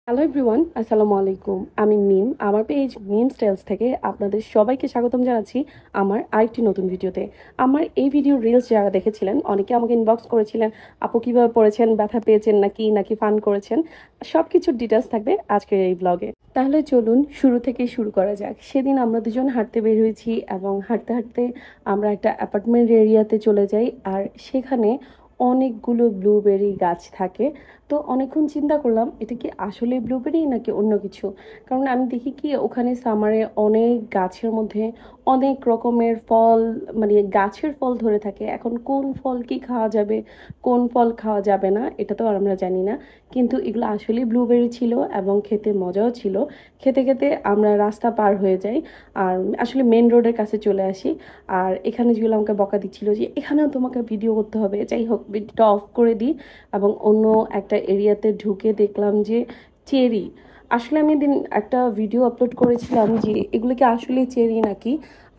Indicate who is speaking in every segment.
Speaker 1: Hello everyone, আসসালামু আলাইকুম। আমি মিম। আমার পেজ মিম স্টাইলস থেকে আপনাদের সবাইকে স্বাগতম জানাচ্ছি আমার আরেকটি নতুন ভিডিওতে। আমার এই ভিডিও রিলস যারা দেখেছিলেন অনেকে আমাকে ইনবক্স করেছিলেন, আপু কীভাবে পড়েছেন, ব্যথা পেয়েছেন নাকি ফান করেছেন, সব কিছুর ডিটেলস থাকবে আজকের এই ব্লগে। তাহলে চলুন শুরু থেকে শুরু করা যাক। সেদিন আমরা দুজন হাঁটতে বের হয়েছি এবং হাঁটতে হাঁটতে আমরা একটা অ্যাপার্টমেন্ট এরিয়াতে চলে যাই। আর সেখানে অনেকগুলো ব্লুবেরি গাছ থাকে। তো অনেকক্ষণ চিন্তা করলাম এটা কি আসলে ব্লুবেরি নাকি অন্য কিছু, কারণ আমি দেখি কি ওখানে সামারে অনেক গাছের মধ্যে অনেক রকমের ফল, মানে গাছের ফল ধরে থাকে। এখন কোন ফল কি খাওয়া যাবে, কোন ফল খাওয়া যাবে না এটা তো আর আমরা জানি না, কিন্তু এগুলো আসলেই ব্লুবেরি ছিল এবং খেতে মজাও ছিল। খেতে খেতে আমরা রাস্তা পার হয়ে যাই আর আসলে মেন রোডের কাছে চলে আসি। আর এখানে যেগুলো আমাকে বকা দিচ্ছিল যে এখানেও তোমাকে ভিডিও করতে হবে, যাই হোক ভিডিওটা অফ করে দিই এবং অন্য একটা এরিয়াতে ঢুকে দেখলাম যে চেরি। আসলে আমি দিন একটা ভিডিও আপলোড করেছিলাম যে এগুলো কি আসলে চেরি নাকি,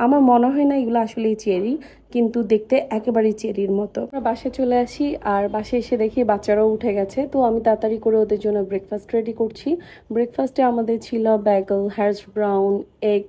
Speaker 1: আমার মনে হয় না এগুলো আসলেই চেরি, কিন্তু দেখতে একেবারেই চেরির মতো। আমরা বাসায় চলে আসি আর বাসায় এসে দেখি বাচ্চারাও উঠে গেছে। তো আমি তাড়াতাড়ি করে ওদের জন্য ব্রেকফাস্ট রেডি করছি। ব্রেকফাস্টে আমাদের ছিল ব্যাগল, হ্যাশ ব্রাউন, এগ,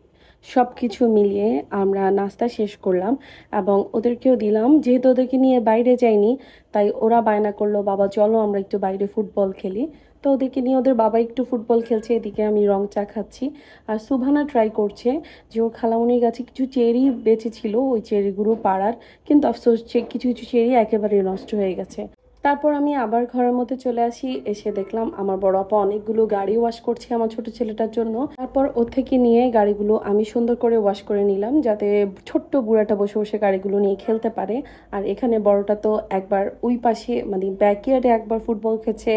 Speaker 1: সব কিছু মিলিয়ে আমরা নাস্তা শেষ করলাম এবং ওদেরকেও দিলাম। যেহেতু ওদেরকে নিয়ে বাইরে যাইনি তাই ওরা বায়না করলো, বাবা চলো আমরা একটু বাইরে ফুটবল খেলি। তো ওদেরকে নিয়ে ওদের বাবা একটু ফুটবল খেলছে, এদিকে আমি রং চা খাচ্ছি। আর সুভানা ট্রাই করছে যে ওর খালামনির গাছে কিছু চেরি বেঁচে ছিল, ওই চেরিগুলো পাড়ার, কিন্তু আফসোস কিছু কিছু চেরি একেবারে নষ্ট হয়ে গেছে। তারপর আমি আবার ঘরের মধ্যে চলে আসি, এসে দেখলাম আমার বড় আপা অনেকগুলো গাড়ি ওয়াশ করছে আমার ছোট ছেলেটার জন্য। তারপর ওর থেকে নিয়ে গাড়িগুলো আমি সুন্দর করে ওয়াশ করে নিলাম যাতে ছোট্ট বুড়াটা বসে বসে গাড়িগুলো নিয়ে খেলতে পারে। আর এখানে বড়টা তো একবার ওই পাশে মানে ব্যাকইয়ার্ডে একবার ফুটবল খেলছে,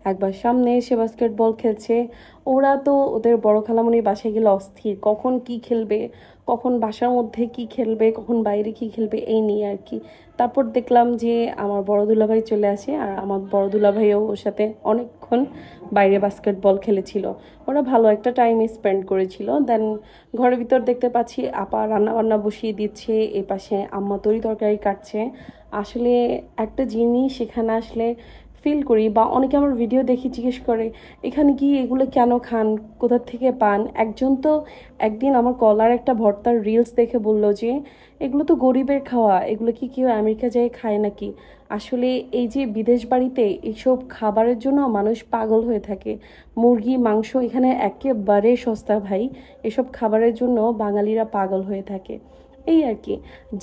Speaker 1: একবার সামনে এসে বাস্কেটবল খেলছে। ওরা তো ওদের বড় খালামণির বাসায় গেলে অস্থির, কখন কি খেলবে, কখন বাসার মধ্যে কি খেলবে, কখন বাইরে কি খেলবে, এই নিয়ে আর কি। তারপর দেখলাম যে আমার বড় দুলাভাই চলে আসে আর আমার বড় দুলাভাইও ওর সাথে অনেকক্ষণ বাইরে বাস্কেটবল খেলেছিল। ওরা ভালো একটা টাইম স্পেন্ড করেছিল। দেন ঘরের ভিতর দেখতে পাচ্ছি আপা রান্না বান্না বসিয়ে দিচ্ছে, এ পাশে আম্মা তরি তরকারি কাটছে। আসলে একটা জিনিস এখানে আসলে ফিল করি, বা অনেকে আমার ভিডিও দেখি জিজ্ঞেস করে এখানে কি এগুলো কেন খান, কোথা থেকে পান। একজন তো একদিন আমার কলার একটা ভর্তার রিলস দেখে বলল যে এগুলো তো গরিবের খাওয়া, এগুলো কি কেউ আমেরিকা যায় খায় নাকি। আসলে এই যে বিদেশ বাড়িতে এইসব খাবারের জন্য মানুষ পাগল হয়ে থাকে। মুরগি মাংস এখানে একেবারে সস্তা ভাই, এসব খাবারের জন্য বাঙালিরা পাগল হয়ে থাকে। এই আর কি,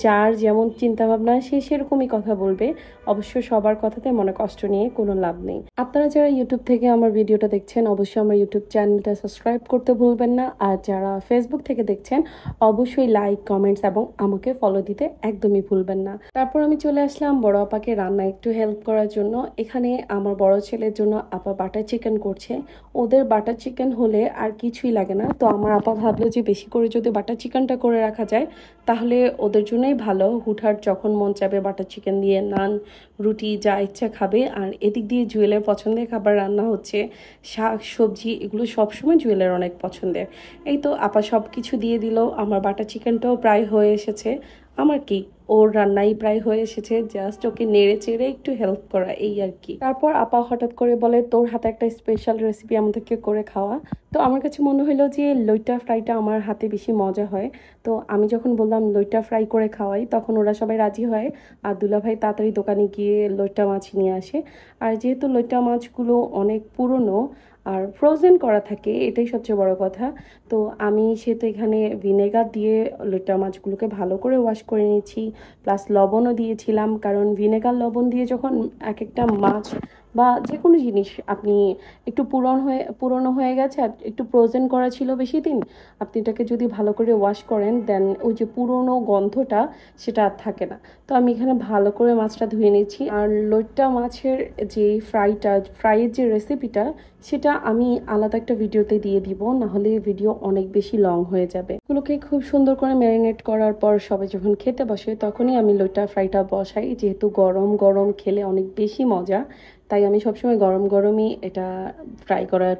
Speaker 1: যার যেমন চিন্তাভাবনা সে সেরকমই কথা বলবে। অবশ্য সবার কথাতে মনে কষ্ট নিয়ে কোনো লাভ নেই। আপনারা যারা ইউটিউব থেকে আমার ভিডিওটা দেখছেন অবশ্যই আমার ইউটিউব চ্যানেলটা সাবস্ক্রাইব করতে ভুলবেন না, আর যারা ফেসবুক থেকে দেখছেন অবশ্যই লাইক, কমেন্টস এবং আমাকে ফলো দিতে একদমই ভুলবেন না। তারপর আমি চলে আসলাম বড় আপাকে রান্না একটু হেল্প করার জন্য। এখানে আমার বড় ছেলের জন্য আপা বাটার চিকেন করছে। ওদের বাটার চিকেন হলে আর কিছুই লাগে না, তো আমার আপা ভাবলো যে বেশি করে যদি বাটার চিকেনটা করে রাখা যায় তাহলে ওদের জন্যই ভালো। হুটহাট যখন মন চাবে বাটার চিকেন দিয়ে নান, রুটি যা ইচ্ছা খাবে। আর এদিক দিয়ে জুয়েলের পছন্দের খাবার রান্না হচ্ছে, শাক সবজি এগুলো সবসময় জুয়েলের অনেক পছন্দের। এই তো আপা সব কিছু দিয়ে দিল, আমার বাটার চিকেনটাও প্রায় হয়ে এসেছে। আমার কি, ওর রান্নাই প্রায় হয়ে এসেছে, জাস্ট ওকে নেড়ে চেড়ে একটু হেল্প করা, এই আর কি। তারপর আপা হঠাৎ করে বলে তোর হাতে একটা স্পেশাল রেসিপি আমাদেরকে করে খাওয়া। তো আমার কাছে মনে হলো যে লইট্টা ফ্রাইটা আমার হাতে বেশি মজা হয়। তো আমি যখন বললাম লইট্টা ফ্রাই করে খাওয়াই তখন ওরা সবাই রাজি হয়। আর দুলাভাই তাড়াতাড়ি দোকানে গিয়ে লইট্টা মাছ নিয়ে আসে। আর যেহেতু লইট্টা মাছগুলো অনেক পুরনো আর ফ্রোজেন করা থাকে, এটাই সবচেয়ে বড় কথা। তো আমি সেহেতু এখানে ভিনেগার দিয়ে লইট্টা মাছগুলোকে ভালো করে ওয়াশ করে নিয়েছি, প্লাস লবণও দিয়েছিলাম, কারণ ভিনেগার লবণ দিয়ে যখন এক একটা মাছ বা যে কোনো জিনিস আপনি একটু পুরনো হয়ে গেছে আর একটু ফ্রোজেন করা ছিল বেশি দিন, আপনি এটাকে যদি ভালো করে ওয়াশ করেন দেন ওই যে পুরনো গন্ধটা সেটা আর থাকে না। তো আমি এখানে ভালো করে মাছটা ধুয়ে নিয়েছি। আর লইট্টা মাছের যে ফ্রাইয়ের যে রেসিপিটা সেটা আমি আলাদা একটা ভিডিওতে দিয়ে দিব, নাহলে ভিডিও অনেক বেশি লং হয়ে যাবে। এগুলোকে খুব সুন্দর করে ম্যারিনেট করার পর সবাই যখন খেতে বসে তখনই আমি লইট্টা ফ্রাইটা বসাই, যেহেতু গরম গরম খেলে অনেক বেশি মজা। তাই আমি সবসময় গরম গরমই এটা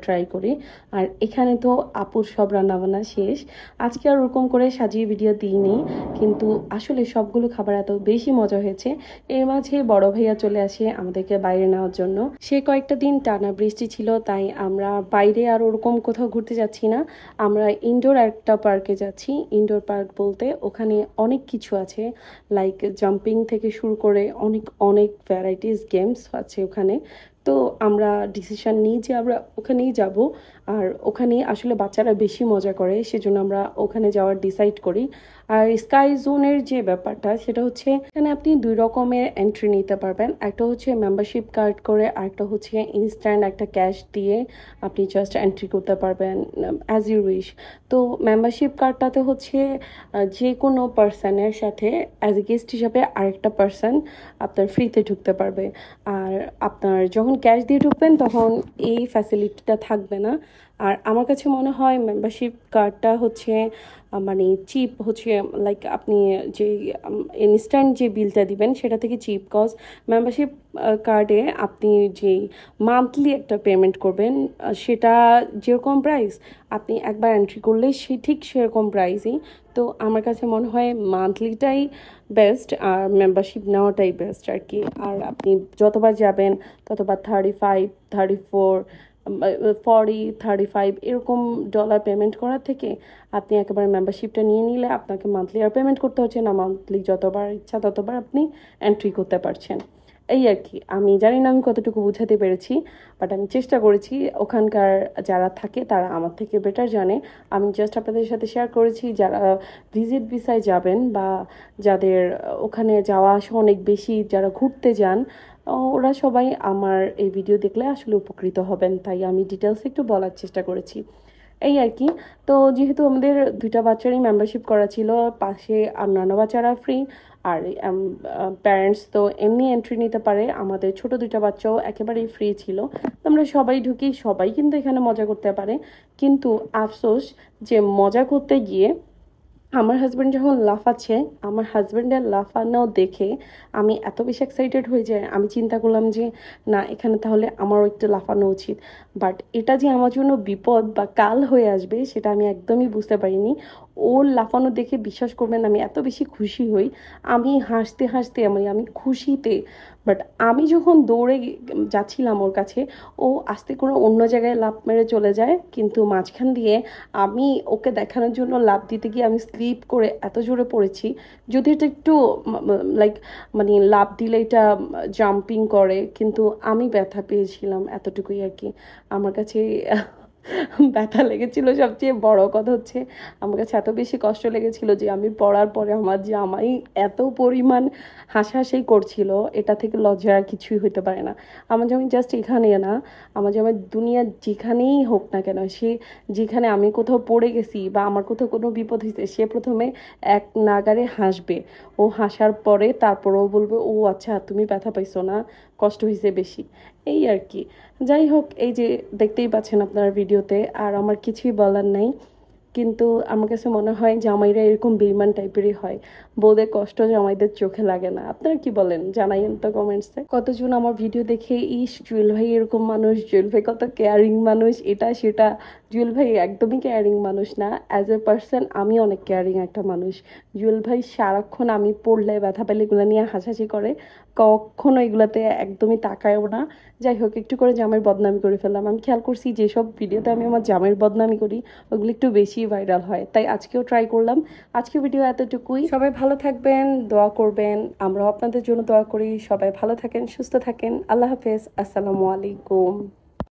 Speaker 1: ট্রাই করি। আর এখানে তো আপুর সব রান্নাবান্না শেষ। আজকে আর ওরকম করে সাজিয়ে ভিডিও দিইনি, কিন্তু আসলে সবগুলো খাবার এত বেশি মজা হয়েছে। এর মাঝে বড় ভাইয়া চলে আসে আমাদেরকে বাইরে নেওয়ার জন্য। সে কয়েকটা দিন টানা বৃষ্টি ছিল, তাই আমরা বাইরে আর ওরকম কোথাও ঘুরতে যাচ্ছি না। আমরা ইনডোর একটা পার্কে যাচ্ছি। ইনডোর পার্ক বলতে ওখানে অনেক কিছু আছে, লাইক জাম্পিং থেকে শুরু করে অনেক অনেক ভ্যারাইটিস গেমস আছে ওখানে। তো আমরা ডিসিশন নিই যে আমরা ওখানেই যাব। আর ওখানে আসলে বাচ্চারা বেশি মজা করে, সেজন্য আমরা ওখানে যাওয়ার ডিসাইড করি। আর স্কাই জোনের যে ব্যাপারটা, সেটা হচ্ছে এখানে আপনি 2 রকমের এন্ট্রি নিতে পারবেন। একটা হচ্ছে মেম্বারশিপ কার্ড করে, আর একটা হচ্ছে ইনস্ট্যান্ট একটা ক্যাশ দিয়ে আপনি জাস্ট এন্ট্রি করতে পারবেন অ্যাজ ইউ উইশ। তো মেম্বারশিপ কার্ডটাতে হচ্ছে যে কোনো পার্সনের সাথে অ্যাজ এ গেস্ট হিসাবে আরেকটা পার্সন আপনার ফ্রিতে ঢুকতে পারবে। আর আপনার যখন ক্যাশ দিয়ে ঢুকবেন তখন এই ফ্যাসিলিটিটা থাকবে না। আর আমার কাছে মনে হয় মেম্বারশিপ কার্ডটা হচ্ছে মানে চিপ হচ্ছে, লাইক আপনি যে ইনস্ট্যান্ট যে বিলটা দিবেন সেটা থেকে চিপ। কজ মেম্বারশিপ কার্ডে আপনি যে মান্থলি একটা পেমেন্ট করবেন, সেটা যেরকম প্রাইস আপনি একবার এন্ট্রি করলে সে ঠিক সেরকম প্রাইসই। তো আমার কাছে মনে হয় মান্থলিটাই বেস্ট আর মেম্বারশিপ নেওয়াটাই বেস্ট আর কি। আর আপনি যতবার যাবেন ততবার 35, 34, 40, 35 এরকম ডলার পেমেন্ট করার থেকে আপনি একেবারে মেম্বারশিপটা নিয়ে নিলে আপনাকে মান্থলি আর পেমেন্ট করতে হচ্ছে না। মান্থলি যতবার ইচ্ছা ততবার আপনি এন্ট্রি করতে পারছেন। এই আর কি। আমি জানি না আমি কতটুকু বোঝাতে পেরেছি, বাট আমি চেষ্টা করেছি। ওখানকার যারা থাকে তারা আমার থেকে বেটার জানে। আমি জাস্ট আপনাদের সাথে শেয়ার করেছি যারা ভিজিট ভিসায় যাবেন বা যাদের ওখানে যাওয়া আসা অনেক বেশি, যারা ঘুরতে যান, ওরা সবাই আমার এই ভিডিও দেখলে আসলে উপকৃত হবেন। তাই আমি ডিটেলস একটু বলার চেষ্টা করেছি, এই আর কি। তো যেহেতু আমাদের 2টা বাচ্চারই মেম্বারশিপ করা ছিল, পাশে অন্যান্য বাচ্চারা ফ্রি, আর প্যারেন্টস তো এমনি এন্ট্রি নিতে পারে। আমাদের ছোট 2টা বাচ্চাও একেবারেই ফ্রি ছিল। তো আমরা সবাই ঢুকি, সবাই কিন্তু এখানে মজা করতে পারে। কিন্তু আফসোস যে মজা করতে গিয়ে আমার হাজব্যান্ড যখন লাফাচ্ছে, আমার হাজব্যান্ডের লাফানো দেখে আমি এত বেশি এক্সাইটেড হয়ে যায়, আমি চিন্তা করলাম যে না, এখানে তাহলে আমারও একটু লাফানো উচিত। বাট এটা যে আমার জন্য বিপদ বা কাল হয়ে আসবে সেটা আমি একদমই বুঝতে পারিনি। ওর লাফানো দেখে বিশ্বাস করবেন আমি এত বেশি খুশি হই, আমি হাসতে হাসতে আমি খুশিতে। বাট আমি যখন দৌড়ে যাচ্ছিলাম ওর কাছে, ও আস্তে করে অন্য জায়গায় লাফ মেরে চলে যায়। কিন্তু মাঝখান দিয়ে আমি ওকে দেখানোর জন্য লাফ দিতে গিয়ে আমি স্লিপ করে এত জোরে পড়েছি। যদি এটা একটু লাইক মানে লাফ দিলে এটা জাম্পিং করে, কিন্তু আমি ব্যথা পেয়েছিলাম এতটুকুই আর কি। আমার কাছে ব্যথা লেগেছিল। সবচেয়ে বড় কথা হচ্ছে আমার কাছে এত বেশি কষ্ট লেগেছিল যে আমি পড়ার পরে আমার জামাই এত পরিমাণ হাসাহাসি করছিল, এটা থেকে লজ্জা আর কিছুই হতে পারে না। আমার জামাই জাস্ট এখানে না, আমার জামাই দুনিয়ার যেখানেই হোক না কেন, সে যেখানে আমি কোথাও পড়ে গেছি বা আমার কোথাও কোনো বিপদ হয়েছে, সে প্রথমে এক নাগারে হাসবে। ও হাসার পরে তারপর ও বলবে, ও আচ্ছা তুমি ব্যথা পাইছো না, কষ্ট হয়েছে বেশি, এই আর কি। যাই হোক, এই যে দেখতেই পাচ্ছেন আপনার ভিডিওতে, আর আমার কিছুই বলার নাই। কিন্তু আমার কাছে মনে হয় জামাইরা এরকম বেইমান টাইপেরই হয়। বউদের কষ্ট জামাইদের চোখে লাগে না। আপনারা কি বলেন জানাইন তো কমেন্টসে। কতজন আমার ভিডিও দেখে ইস জুয়েল ভাই এরকম মানুষ, জুয়েল ভাই কত কেয়ারিং মানুষ, এটা সেটা। জুয়েল ভাই একদমই কেয়ারিং মানুষ না। অ্যাজ এ পার্সন আমি অনেক কেয়ারিং একটা মানুষ। জুয়েল ভাই সারাক্ষণ আমি পড়লে ব্যথা পেলে এগুলো নিয়ে হাসাহাসি করে, কখনো এগুলাতে একদমই তাকায়ও না। যাই হোক, একটু করে জামাইয়ের বদনামি করে ফেললাম। আমি খেয়াল করছি যেসব ভিডিওতে আমি আমার জামাইয়ের বদনামি করি ওগুলো একটু বেশি ভাইরাল হয়, তাই আজকেও ট্রাই করলাম। আজকের ভিডিও এতটুকুই। সবাই ভালো থাকবেন, দোয়া করবেন, আমরাও আপনাদের জন্য দোয়া করি। সবাই ভালো থাকেন, সুস্থ থাকেন। আল্লাহ হাফেজ, আসসালামু আলাইকুম।